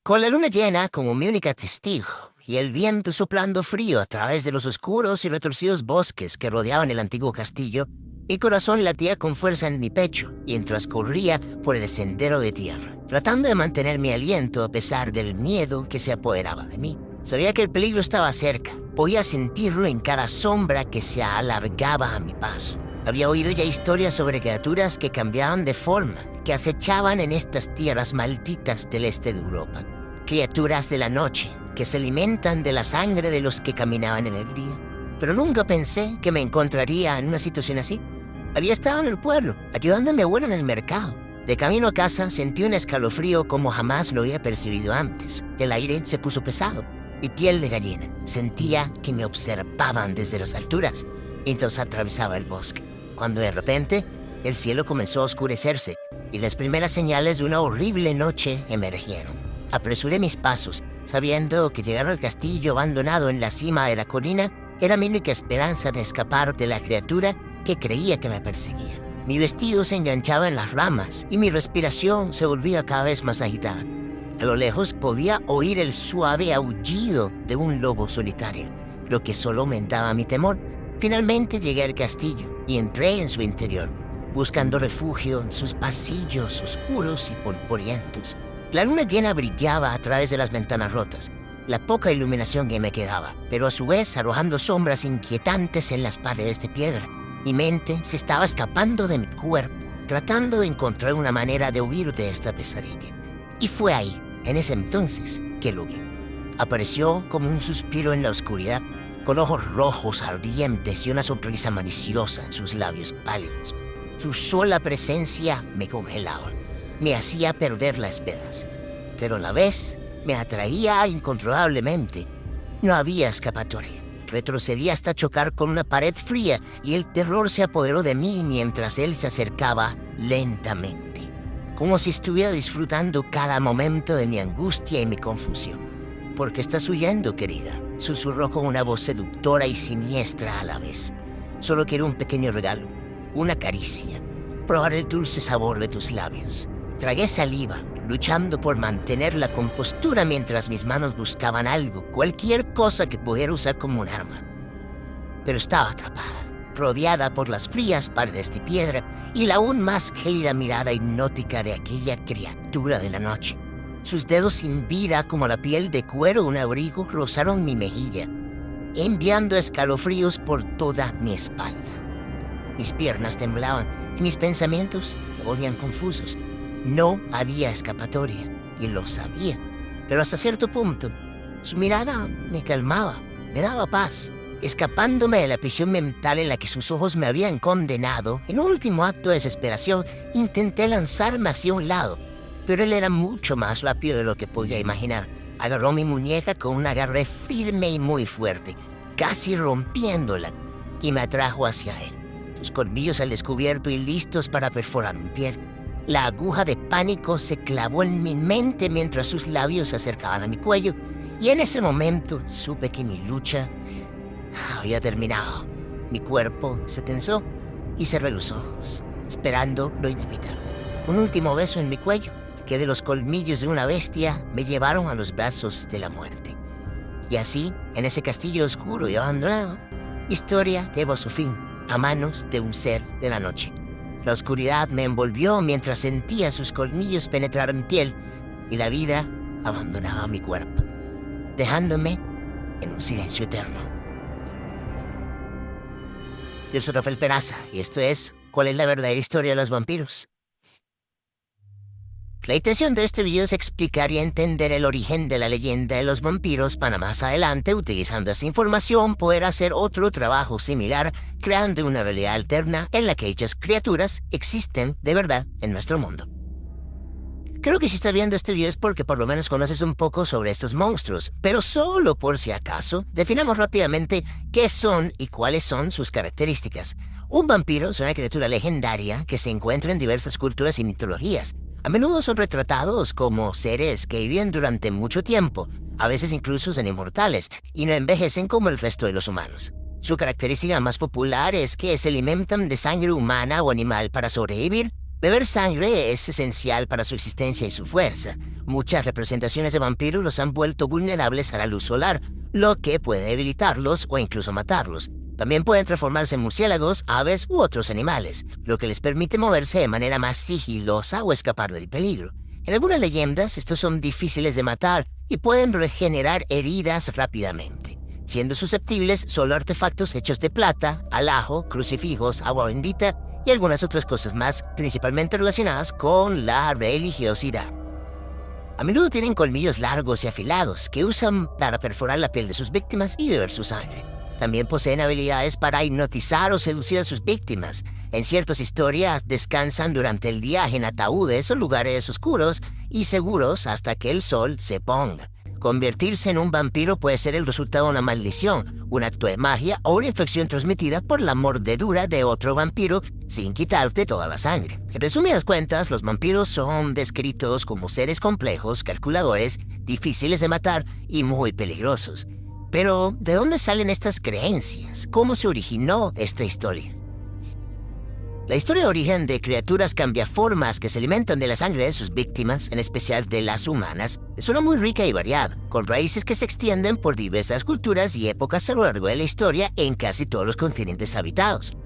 Con la luna llena como mi única testigo y el viento soplando frío a través de los oscuros y retorcidos bosques que rodeaban el antiguo castillo, mi corazón latía con fuerza en mi pecho mientras corría por el sendero de tierra, tratando de mantener mi aliento a pesar del miedo que se apoderaba de mí. Sabía que el peligro estaba cerca, podía sentirlo en cada sombra que se alargaba a mi paso. Había oído ya historias sobre criaturas que cambiaban de forma, que acechaban en estas tierras malditas del este de Europa. Criaturas de la noche, que se alimentan de la sangre de los que caminaban en el día. Pero nunca pensé que me encontraría en una situación así. Había estado en el pueblo, ayudando a mi abuela en el mercado. De camino a casa sentí un escalofrío como jamás lo había percibido antes. El aire se puso pesado. Mi piel de gallina. Sentía que me observaban desde las alturas. Entonces atravesaba el bosque, cuando de repente el cielo comenzó a oscurecerse y las primeras señales de una horrible noche emergieron. Apresuré mis pasos, sabiendo que llegar al castillo abandonado en la cima de la colina era mi única esperanza de escapar de la criatura que creía que me perseguía. Mi vestido se enganchaba en las ramas y mi respiración se volvía cada vez más agitada. A lo lejos podía oír el suave aullido de un lobo solitario, lo que solo aumentaba mi temor. Finalmente llegué al castillo y entré en su interior, buscando refugio en sus pasillos oscuros y polvorientos. La luna llena brillaba a través de las ventanas rotas, la poca iluminación que me quedaba, pero a su vez arrojando sombras inquietantes en las paredes de piedra. Mi mente se estaba escapando de mi cuerpo, tratando de encontrar una manera de huir de esta pesadilla. Y fue ahí, en ese entonces, que lo vi. Apareció como un suspiro en la oscuridad, con ojos rojos ardientes y una sonrisa maliciosa en sus labios pálidos. Su sola presencia me congelaba, me hacía perder la esperanza, pero a la vez me atraía incontrolablemente. No había escapatoria. Retrocedí hasta chocar con una pared fría y el terror se apoderó de mí mientras él se acercaba lentamente, como si estuviera disfrutando cada momento de mi angustia y mi confusión. ¿Por qué estás huyendo, querida?, susurró con una voz seductora y siniestra a la vez. Solo quiero un pequeño regalo, una caricia, probar el dulce sabor de tus labios. Tragué saliva, luchando por mantener la compostura mientras mis manos buscaban algo, cualquier cosa que pudiera usar como un arma. Pero estaba atrapada, rodeada por las frías paredes de piedra y la aún más gélida mirada hipnótica de aquella criatura de la noche. Sus dedos sin vida como la piel de cuero de un abrigo rozaron mi mejilla, enviando escalofríos por toda mi espalda. Mis piernas temblaban y mis pensamientos se volvían confusos. No había escapatoria, y lo sabía, pero hasta cierto punto, su mirada me calmaba, me daba paz. Escapándome de la prisión mental en la que sus ojos me habían condenado, en un último acto de desesperación, intenté lanzarme hacia un lado, pero él era mucho más rápido de lo que podía imaginar. Agarró mi muñeca con un agarre firme y muy fuerte, casi rompiéndola, y me atrajo hacia él, sus colmillos al descubierto y listos para perforar mi piel. La aguja de pánico se clavó en mi mente mientras sus labios se acercaban a mi cuello, y en ese momento supe que mi lucha había terminado. Mi cuerpo se tensó y cerré los ojos, esperando lo inevitable. Un último beso en mi cuello, que de los colmillos de una bestia me llevaron a los brazos de la muerte. Y así, en ese castillo oscuro y abandonado, mi historia llegó a su fin, a manos de un ser de la noche. La oscuridad me envolvió mientras sentía sus colmillos penetrar mi piel y la vida abandonaba mi cuerpo, dejándome en un silencio eterno. Yo soy Rafael Peraza y esto es ¿Cuál es la verdadera historia de los vampiros? La intención de este video es explicar y entender el origen de la leyenda de los vampiros para más adelante, utilizando esa información, poder hacer otro trabajo similar, creando una realidad alterna en la que dichas criaturas existen de verdad en nuestro mundo. Creo que si estás viendo este video es porque por lo menos conoces un poco sobre estos monstruos, pero solo por si acaso, definamos rápidamente qué son y cuáles son sus características. Un vampiro es una criatura legendaria que se encuentra en diversas culturas y mitologías. A menudo son retratados como seres que viven durante mucho tiempo, a veces incluso son inmortales, y no envejecen como el resto de los humanos. Su característica más popular es que se alimentan de sangre humana o animal para sobrevivir, Beber sangre es esencial para su existencia y su fuerza. Muchas representaciones de vampiros los han vuelto vulnerables a la luz solar, lo que puede debilitarlos o incluso matarlos. También pueden transformarse en murciélagos, aves u otros animales, lo que les permite moverse de manera más sigilosa o escapar del peligro. En algunas leyendas, estos son difíciles de matar y pueden regenerar heridas rápidamente, siendo susceptibles solo a artefactos hechos de plata, alhajo, crucifijos, agua bendita y algunas otras cosas más, principalmente relacionadas con la religiosidad. A menudo tienen colmillos largos y afilados que usan para perforar la piel de sus víctimas y beber su sangre. También poseen habilidades para hipnotizar o seducir a sus víctimas. En ciertas historias descansan durante el día en ataúdes o lugares oscuros y seguros hasta que el sol se ponga. Convertirse en un vampiro puede ser el resultado de una maldición, un acto de magia o una infección transmitida por la mordedura de otro vampiro sin quitarte toda la sangre. En resumidas cuentas, los vampiros son descritos como seres complejos, calculadores, difíciles de matar y muy peligrosos. Pero, ¿de dónde salen estas creencias? ¿Cómo se originó esta historia? La historia de origen de criaturas cambiaformas que se alimentan de la sangre de sus víctimas, en especial de las humanas, es una muy rica y variada, con raíces que se extienden por diversas culturas y épocas a lo largo de la historia en casi todos los continentes habitados.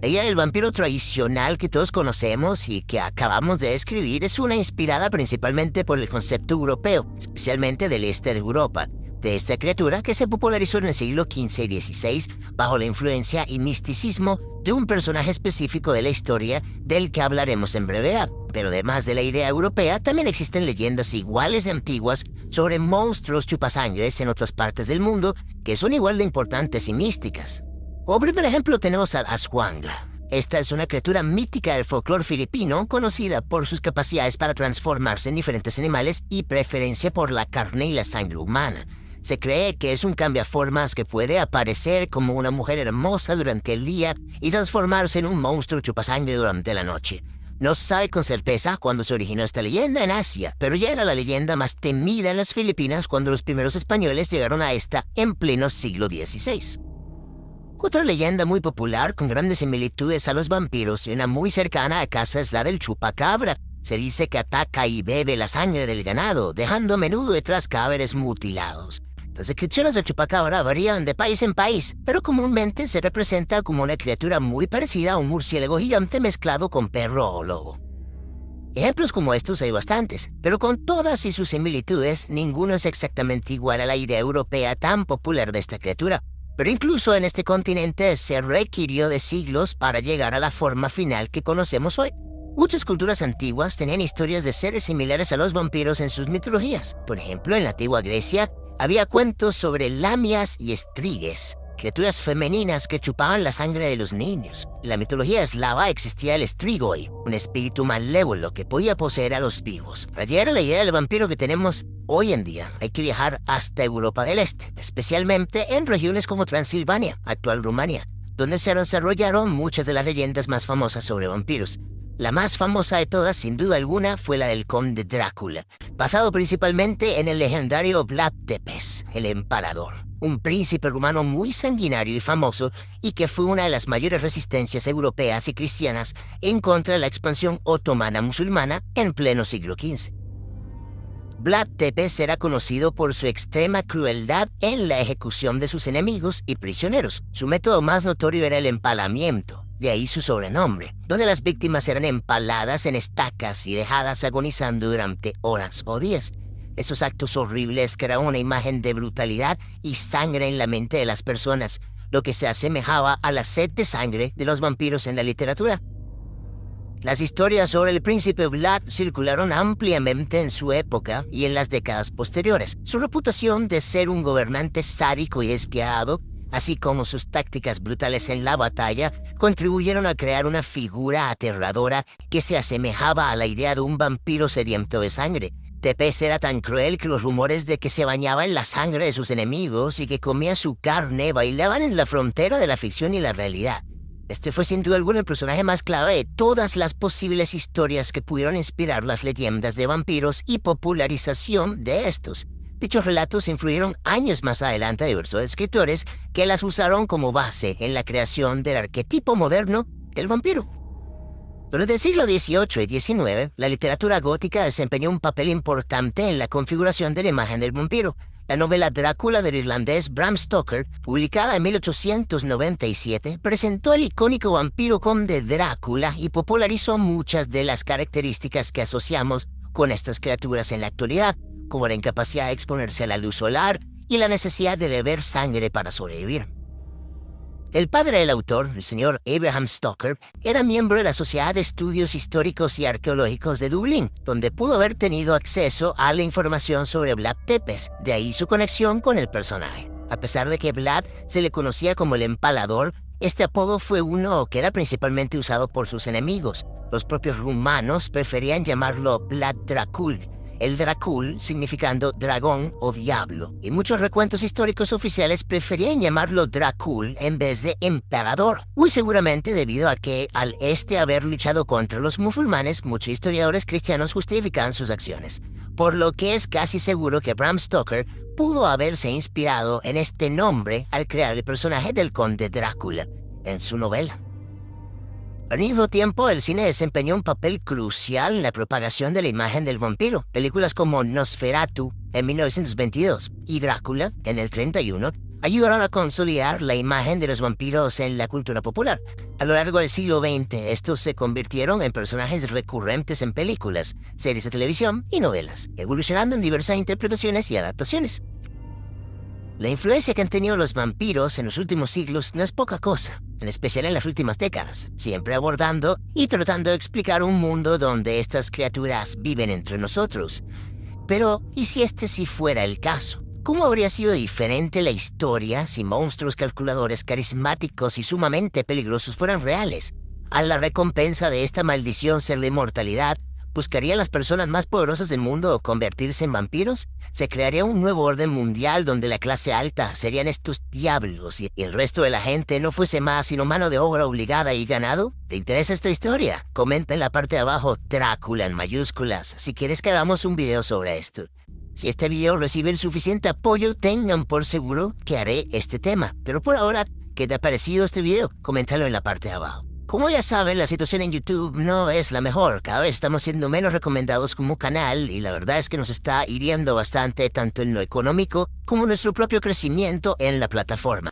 La idea del vampiro tradicional que todos conocemos y que acabamos de describir es una inspirada principalmente por el concepto europeo, especialmente del este de Europa, de esta criatura que se popularizó en el siglo XV y XVI bajo la influencia y misticismo de un personaje específico de la historia del que hablaremos en brevedad. Pero además de la idea europea, también existen leyendas iguales de antiguas sobre monstruos chupasangres en otras partes del mundo que son igual de importantes y místicas. Como primer ejemplo tenemos al Aswang. Esta es una criatura mítica del folclore filipino conocida por sus capacidades para transformarse en diferentes animales y preferencia por la carne y la sangre humana. Se cree que es un cambiaformas que puede aparecer como una mujer hermosa durante el día y transformarse en un monstruo chupasangre durante la noche. No se sabe con certeza cuándo se originó esta leyenda en Asia, pero ya era la leyenda más temida en las Filipinas cuando los primeros españoles llegaron a esta en pleno siglo XVI. Otra leyenda muy popular con grandes similitudes a los vampiros y una muy cercana a casa es la del chupacabra. Se dice que ataca y bebe la sangre del ganado, dejando a menudo detrás cadáveres mutilados. Las descripciones del chupacabra varían de país en país, pero comúnmente se representa como una criatura muy parecida a un murciélago gigante mezclado con perro o lobo. Ejemplos como estos hay bastantes, pero con todas y sus similitudes, ninguno es exactamente igual a la idea europea tan popular de esta criatura. Pero incluso en este continente se requirió de siglos para llegar a la forma final que conocemos hoy. Muchas culturas antiguas tenían historias de seres similares a los vampiros en sus mitologías. Por ejemplo, en la antigua Grecia había cuentos sobre lamias y estrigues, criaturas femeninas que chupaban la sangre de los niños. En la mitología eslava existía el strigoi, un espíritu malévolo que podía poseer a los vivos. Para llegar a la idea del vampiro que tenemos hoy en día, hay que viajar hasta Europa del Este, especialmente en regiones como Transilvania, actual Rumania, donde se desarrollaron muchas de las leyendas más famosas sobre vampiros. La más famosa de todas, sin duda alguna, fue la del conde Drácula, basado principalmente en el legendario Vlad Tepes, el Empalador, un príncipe rumano muy sanguinario y famoso y que fue una de las mayores resistencias europeas y cristianas en contra de la expansión otomana musulmana en pleno siglo XV. Vlad Tepes era conocido por su extrema crueldad en la ejecución de sus enemigos y prisioneros. Su método más notorio era el empalamiento, de ahí su sobrenombre, donde las víctimas eran empaladas en estacas y dejadas agonizando durante horas o días. Esos actos horribles crearon una imagen de brutalidad y sangre en la mente de las personas, lo que se asemejaba a la sed de sangre de los vampiros en la literatura. Las historias sobre el príncipe Vlad circularon ampliamente en su época y en las décadas posteriores. Su reputación de ser un gobernante sádico y despiadado, así como sus tácticas brutales en la batalla, contribuyeron a crear una figura aterradora que se asemejaba a la idea de un vampiro sediento de sangre. Tepes era tan cruel que los rumores de que se bañaba en la sangre de sus enemigos y que comía su carne bailaban en la frontera de la ficción y la realidad. Este fue sin duda alguna el personaje más clave de todas las posibles historias que pudieron inspirar las leyendas de vampiros y popularización de estos. Dichos relatos influyeron años más adelante a diversos escritores que las usaron como base en la creación del arquetipo moderno del vampiro. Durante el siglo XVIII y XIX, la literatura gótica desempeñó un papel importante en la configuración de la imagen del vampiro. La novela Drácula del irlandés Bram Stoker, publicada en 1897, presentó al icónico vampiro conde Drácula y popularizó muchas de las características que asociamos con estas criaturas en la actualidad, como la incapacidad de exponerse a la luz solar y la necesidad de beber sangre para sobrevivir. El padre del autor, el señor Abraham Stoker, era miembro de la Sociedad de Estudios Históricos y Arqueológicos de Dublín, donde pudo haber tenido acceso a la información sobre Vlad Tepes, de ahí su conexión con el personaje. A pesar de que Vlad se le conocía como el Empalador, este apodo fue uno que era principalmente usado por sus enemigos. Los propios rumanos preferían llamarlo Vlad Dracul, el Dracul significando dragón o diablo, y muchos recuentos históricos oficiales preferían llamarlo Dracul en vez de emperador, muy seguramente debido a que al haber luchado contra los musulmanes, muchos historiadores cristianos justifican sus acciones, por lo que es casi seguro que Bram Stoker pudo haberse inspirado en este nombre al crear el personaje del conde Drácula en su novela. Al mismo tiempo, el cine desempeñó un papel crucial en la propagación de la imagen del vampiro. Películas como Nosferatu en 1922 y Drácula en el 31 ayudaron a consolidar la imagen de los vampiros en la cultura popular. A lo largo del siglo XX, estos se convirtieron en personajes recurrentes en películas, series de televisión y novelas, evolucionando en diversas interpretaciones y adaptaciones. La influencia que han tenido los vampiros en los últimos siglos no es poca cosa, en especial en las últimas décadas, siempre abordando y tratando de explicar un mundo donde estas criaturas viven entre nosotros. Pero, ¿y si este sí fuera el caso? ¿Cómo habría sido diferente la historia si monstruos calculadores carismáticos y sumamente peligrosos fueran reales? A la recompensa de esta maldición ser la inmortalidad, ¿buscarían las personas más poderosas del mundo convertirse en vampiros? ¿Se crearía un nuevo orden mundial donde la clase alta serían estos diablos y el resto de la gente no fuese más sino mano de obra obligada y ganado? ¿Te interesa esta historia? Comenta en la parte de abajo Drácula en mayúsculas si quieres que hagamos un video sobre esto. Si este video recibe el suficiente apoyo, tengan por seguro que haré este tema. Pero por ahora, ¿qué te ha parecido este video? Coméntalo en la parte de abajo. Como ya saben, la situación en YouTube no es la mejor. Cada vez estamos siendo menos recomendados como canal y la verdad es que nos está hiriendo bastante tanto en lo económico como nuestro propio crecimiento en la plataforma.